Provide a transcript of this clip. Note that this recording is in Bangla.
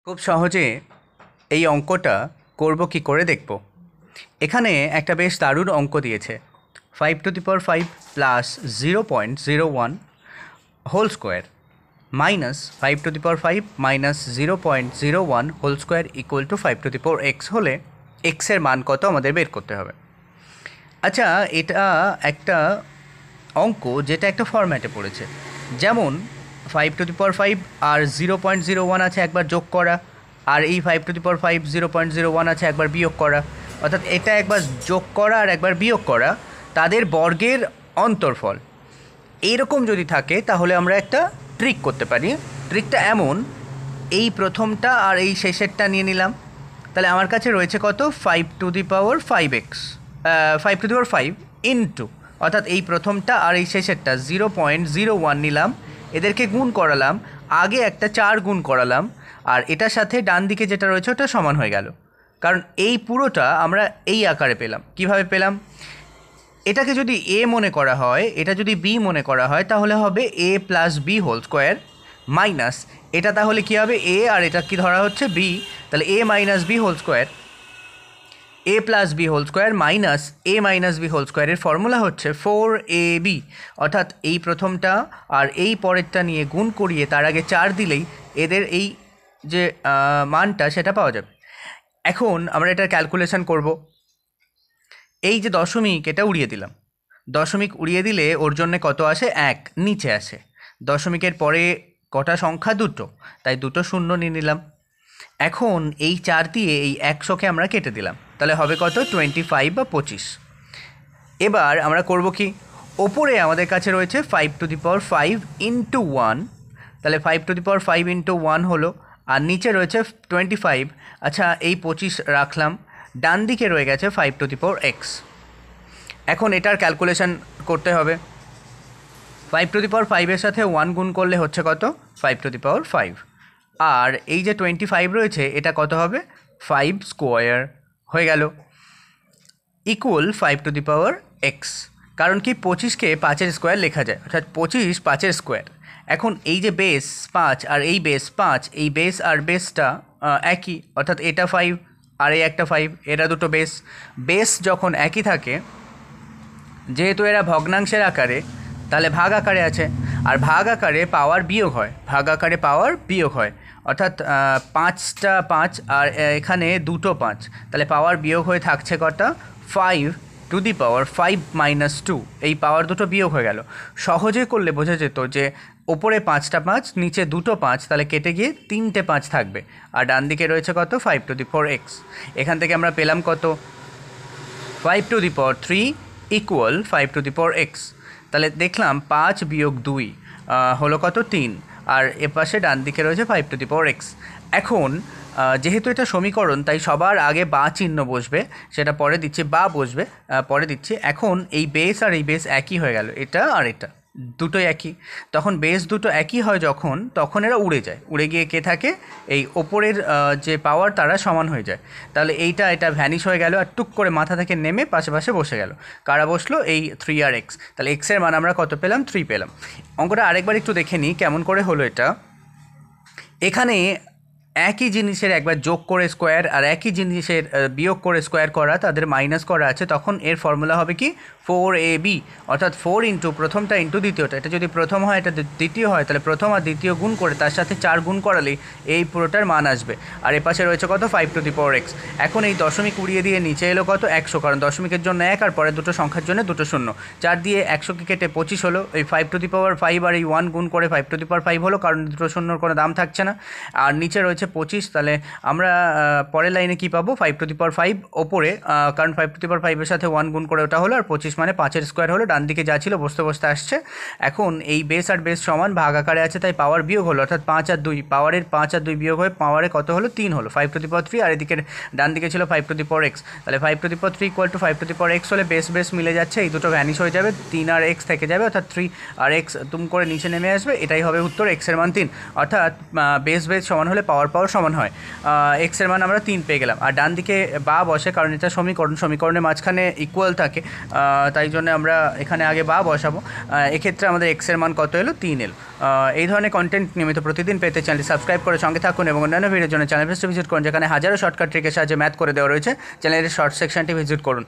খুব সহজে এই অঙ্কটা করব কি করে দেখব। এখানে একটা বেশ দারুণ অঙ্ক দিয়েছে 5^5 plus 0.01 whole square minus 5^5 minus 0.01 whole square equal to 5^x হলে এক্সের মান কত আমাদের বের করতে হবে। আচ্ছা, এটা একটা অঙ্ক যেটা একটা ফরম্যাটে পড়েছে, যেমন 5^5 আর 0.01 আছে একবার যোগ করা, আর এই 5^5 0.01 আছে একবার বিয়োগ করা, অর্থাৎ এটা একবার যোগ করা আর একবার বিয়োগ করা, তাদের বর্গের অন্তর্ফল। এইরকম যদি থাকে তাহলে আমরা একটা ট্রিক করতে পারি। ট্রিকটা এমন, এই প্রথমটা আর এই শেষেরটা নিয়ে নিলাম, তাহলে আমার কাছে রয়েছে কত 5^5x 5^5 ইন্টু, অর্থাৎ এই প্রথমটা আর এই শেষেরটা 0.01 নিলাম, এদেরকে গুণ করালাম, আগে একটা 4 গুণ করালাম, আর এটার সাথে ডান দিকে যেটা রয়েছে ওটা সমান হয়ে গেল। কারণ এই পুরোটা আমরা এই আকারে পেলাম। কিভাবে পেলাম? এটাকে যদি এ মনে করা হয়, এটা যদি বি মনে করা হয়, তাহলে হবে A plus B whole square minus এটা, তাহলে কী হবে এ আর এটা কি ধরা হচ্ছে বি, তাহলে A minus B whole square, A plus B whole square minus A minus B whole স্কোয়ারের ফর্মুলা হচ্ছে 4ab, অর্থাৎ এই প্রথমটা আর এই পরেরটা নিয়ে গুণ করিয়ে তার আগে 4 দিলেই এদের এই যে মানটা সেটা পাওয়া যাবে। এখন আমরা এটার ক্যালকুলেশন করব। এই যে দশমিক, এটা উড়িয়ে দিলাম, দশমিক উড়িয়ে দিলে ওর জন্যে কত আসে? 1 নিচে আসে। দশমিকের পরে কটা সংখ্যা? দুটো, তাই দুটো শূন্য নিয়ে নিলাম। এখন এই 4 দিয়ে এই 100কে আমরা কেটে দিলাম, তাহলে হবে কত? 25 বা 25। এবার আমরা করব কি, ওপরে আমাদের কাছে রয়েছে 5^5 ইন্টু 1, তাহলে 5^5 ইন্টু 1 হলো, আর নিচে রয়েছে 25। আচ্ছা, এই 25 রাখলাম, ডান দিকে রয়ে গেছে 5^x। এখন এটার ক্যালকুলেশন করতে হবে। 5^5 এর সাথে 1 গুণ করলে হচ্ছে কত? 5^5। আর এই যে 25 রয়েছে এটা কত হবে? 5 স্কোয়ার হয়ে গেল, ইকুয়াল 5^x। কারণ কি 25কে 5-এর স্কোয়ার লেখা যায়, অর্থাৎ 25 5-এর স্কোয়ার। এখন এই যে বেস 5 আর এই বেস 5, এই বেস আর বেসটা একই, অর্থাৎ এটা 5 আর এই একটা 5, এরা দুটো বেস। বেস যখন একই থাকে, যেহেতু এরা ভগ্নাংশের আকারে, তাহলে ভাগ আকারে আছে, আর ভাগ আকারে পাওয়ার বিয়োগ হয়, ভাগ আকারে পাওয়ার বিয়োগ হয়, অর্থাৎ 5টা 5 আর এখানে দুটো 5, তাহলে পাওয়ার বিয়োগ হয়ে থাকছে কটা? 5^5 - 2, এই পাওয়ার দুটো বিয়োগ হয়ে গেল। সহজে করলে বোঝা যেত যে ওপরে 5টা 5, নিচে দুটো 5, তাহলে কেটে গিয়ে 3টে 5 থাকবে, আর ডান দিকে রয়েছে কত? 5^4x। এখান থেকে আমরা পেলাম কত? 5^3 ইকুয়াল 5^x। তাহলে দেখলাম 5 বিয়োগ 2 হলো কত? 3, আর এপাশে ডান দিকে রয়েছে 5^x। এখন যেহেতু এটা সমীকরণ, তাই সবার আগে বা চিহ্ন বসবে, সেটা পরে দিচ্ছি, বা বসবে পরে দিচ্ছি। এখন এই বেস আর এই বেস একই হয়ে গেল, এটা আর এটা দুটোই একই। তখন বেস দুটো একই হয় যখন, তখন এরা উড়ে যায়, উড়ে গিয়ে কে থাকে? এই ওপরের যে পাওয়ার তারা সমান হয়ে যায়। তাহলে এটা ভ্যানিশ হয়ে গেল, আর টুক করে মাথা থেকে নেমে পাশে পাশে বসে গেল। কারা বসলো? এই 3 আর x। তাহলে এক্সের মান আমরা কত পেলাম? 3 পেলাম। অঙ্কটা আরেকবার একটু দেখে নিই কেমন করে হলো এটা। এখানে একই জিনিসের একবার যোগ করে স্কোয়ার আর একই জিনিসের বিয়োগ করে স্কোয়ার করা, তাদের মাইনাস করা আছে, তখন এর ফর্মুলা হবে কি? 4ab, অর্থাৎ 4 ইন্টু প্রথমটা ইন্টু দ্বিতীয়টা। এটা যদি প্রথম হয়, এটা দ্বিতীয় হয়, তাহলে প্রথম আর দ্বিতীয় গুণ করে তার সাথে 4 গুণ করালেই এই পুরোটার মান আসবে। আর এপাশে রয়েছে কত? 5^x। এখন এই দশমিক উড়িয়ে দিয়ে নিচে এলো কত? 100, কারণ দশমিকের জন্য 1 আর পরে দুটো সংখ্যার জন্য দুটো শূন্য। 4 দিয়ে 100কে কেটে 25 হলো, এই 5^5 আর এই 1 গুণ করে 5^5 হলো, কারণ দুটো শূন্যর কোনো দাম থাকছে না। আর নিচে রয়েছে 25, তাহলে আমরা পরের লাইনে কি পাবো? 5^5 ওপরে, কারণ 5^5 এর সাথে 1 গুণ করে ওটা হলো, আর 25 মানে 5-এর স্কোয়ার হলো, ডান দিকে যা ছিল বসতে বসতে আসছে। এখন এই বেস আর বেস সমান, ভাগ আকারে আছে, তাই পাওয়ার বিয়োগ হলো, অর্থাৎ 5 আর 2, পাওয়ারের 5 আর 2 বিয়োগ হয়ে পাওয়ারে কত হলো? 3 হলো, 5^3। আর এদিকে ডান দিকে ছিল 5^x, তাহলে 5^3 ইকুয়াল টু 5^x হলে বেস বেস মিলে যাচ্ছে, এই দুটো ভ্যানিশ হয়ে যাবে, 3 আর x থেকে যাবে, অর্থাৎ 3 আর x তুম করে নিচে নেমে আসবে, এটাই হবে উত্তর। এক্সের মান 3, অর্থাৎ বেস বেস সমান হলে পাওয়ার পাওয়ার সমান হয়। এক্সের মান আমরা 3 পেয়ে গেলাম। আর ডান দিকে বা বসে, কারণ এটা সমীকরণের মাঝখানে ইকুয়াল থাকে, তাই জন্য আমরা এখানে আগে বা বসাবো। এক্ষেত্রে আমাদের এক্সের মান কত এলো? 3 এলো। এই ধরনের কন্টেন্ট নিয়মিত প্রতিদিন পেতে চ্যানেলটি সাবস্ক্রাইব করে সঙ্গে থাকুন এবং অন্যান্য ভিডিওর জন্য চ্যানেল ভিজিট করুন, যেখানে হাজারো শর্টকাট ট্রিকের সাহায্যে ম্যাথ করে দেওয়া রয়েছে। চ্যানেলের শর্ট সেকশনটি ভিজিট করুন।